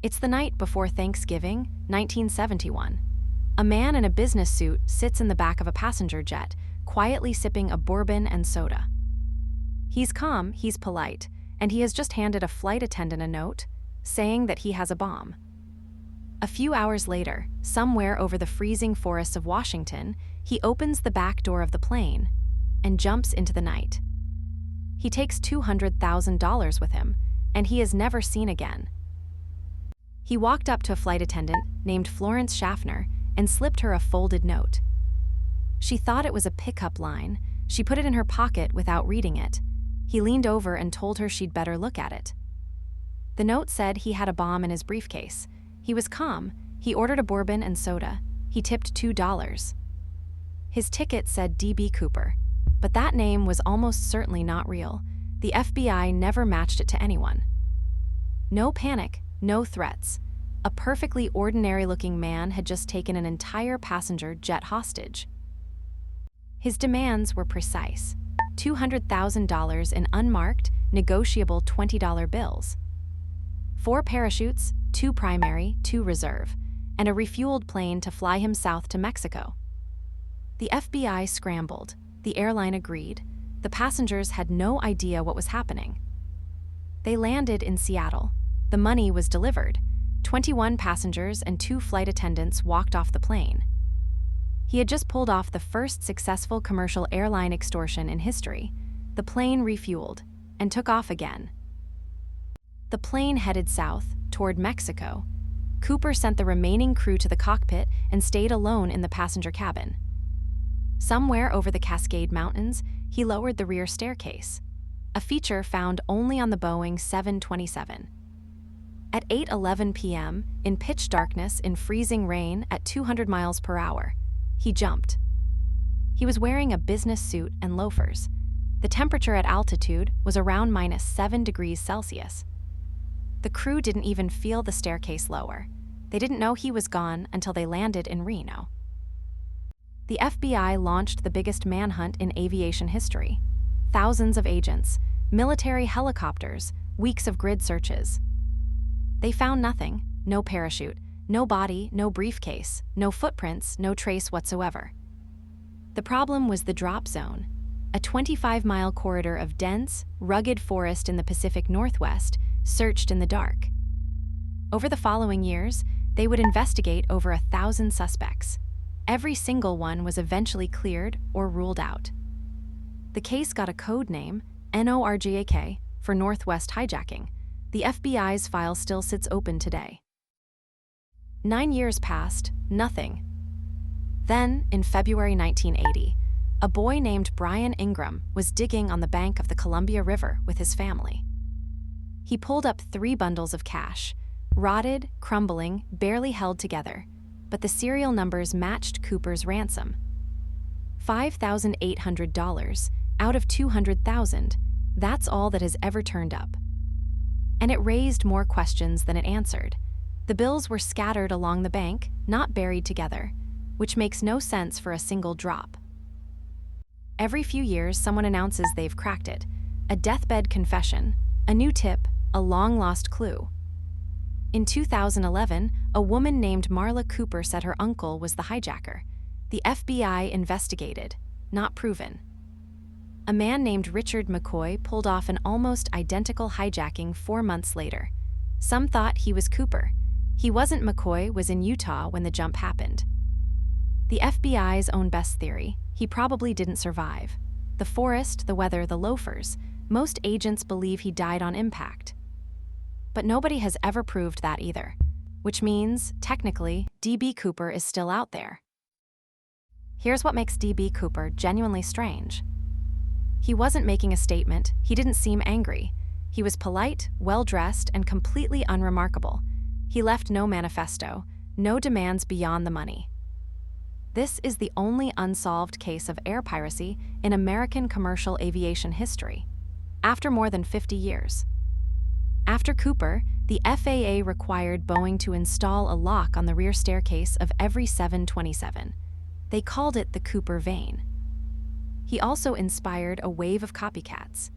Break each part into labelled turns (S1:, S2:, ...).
S1: It's the night before Thanksgiving, 1971. A man in a business suit sits in the back of a passenger jet, quietly sipping a bourbon and soda. He's calm, he's polite, and he has just handed a flight attendant a note saying that he has a bomb. A few hours later, somewhere over the freezing forests of Washington, he opens the back door of the plane and jumps into the night. He takes $200,000 with him, and he is never seen again. He walked up to a flight attendant named Florence Schaffner and slipped her a folded note. She thought it was a pickup line. She put it in her pocket without reading it. He leaned over and told her she'd better look at it. The note said he had a bomb in his briefcase. He was calm. He ordered a bourbon and soda. He tipped $2. His ticket said D.B. Cooper, but that name was almost certainly not real. The FBI never matched it to anyone. No panic, no threats. A perfectly ordinary-looking man had just taken an entire passenger jet hostage. His demands were precise: $200,000 in unmarked, negotiable $20 bills, 4 parachutes, 2 primary, 2 reserve, and a refueled plane to fly him south to Mexico. The FBI scrambled. The airline agreed. The passengers had no idea what was happening. They landed in Seattle. The money was delivered. 21 passengers and 2 flight attendants walked off the plane. He had just pulled off the first successful commercial airline extortion in history. The plane refueled and took off again. The plane headed south, toward Mexico. Cooper sent the remaining crew to the cockpit and stayed alone in the passenger cabin. Somewhere over the Cascade Mountains, he lowered the rear staircase, a feature found only on the Boeing 727. At 8:11 p.m., in pitch darkness in freezing rain at 200 miles per hour, he jumped. He was wearing a business suit and loafers. The temperature at altitude was around -7 degrees Celsius. The crew didn't even feel the staircase lower. They didn't know he was gone until they landed in Reno. The FBI launched the biggest manhunt in aviation history. Thousands of agents, military helicopters, weeks of grid searches. They found nothing: no parachute, no body, no briefcase, no footprints, no trace whatsoever. The problem was the drop zone, a 25-mile corridor of dense, rugged forest in the Pacific Northwest, searched in the dark. Over the following years, they would investigate over 1,000 suspects. Every single one was eventually cleared or ruled out. The case got a code name, NORJAK, for Northwest hijacking. The FBI's file still sits open today. 9 years passed, nothing. Then, in February 1980, a boy named Brian Ingram was digging on the bank of the Columbia River with his family. He pulled up 3 bundles of cash, rotted, crumbling, barely held together, but the serial numbers matched Cooper's ransom. $5,800 out of $200,000, that's all that has ever turned up. And it raised more questions than it answered. The bills were scattered along the bank, not buried together, which makes no sense for a single drop. Every few years, someone announces they've cracked it: a deathbed confession, a new tip, a long-lost clue. In 2011, a woman named Marla Cooper said her uncle was the hijacker. The FBI investigated, not proven. A man named Richard McCoy pulled off an almost identical hijacking 4 months later. Some thought he was Cooper. He wasn't. McCoy was in Utah when the jump happened. The FBI's own best theory: he probably didn't survive. The forest, the weather, the loafers. Most agents believe he died on impact. But nobody has ever proved that either, which means, technically, D.B. Cooper is still out there. Here's what makes D.B. Cooper genuinely strange. He wasn't making a statement. He didn't seem angry. He was polite, well-dressed, and completely unremarkable. He left no manifesto, no demands beyond the money. This is the only unsolved case of air piracy in American commercial aviation history, after more than 50 years. After Cooper, the FAA required Boeing to install a lock on the rear staircase of every 727. They called it the Cooper Vane. He also inspired a wave of copycats.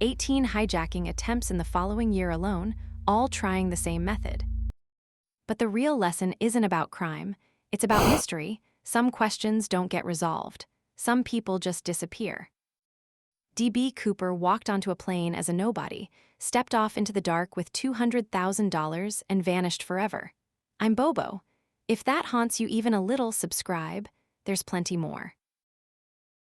S1: 18 hijacking attempts in the following year alone, all trying the same method. But the real lesson isn't about crime. It's about mystery. Some questions don't get resolved. Some people just disappear. D.B. Cooper walked onto a plane as a nobody, stepped off into the dark with $200,000 and vanished forever. I'm Bobo. If that haunts you even a little, subscribe. There's plenty more.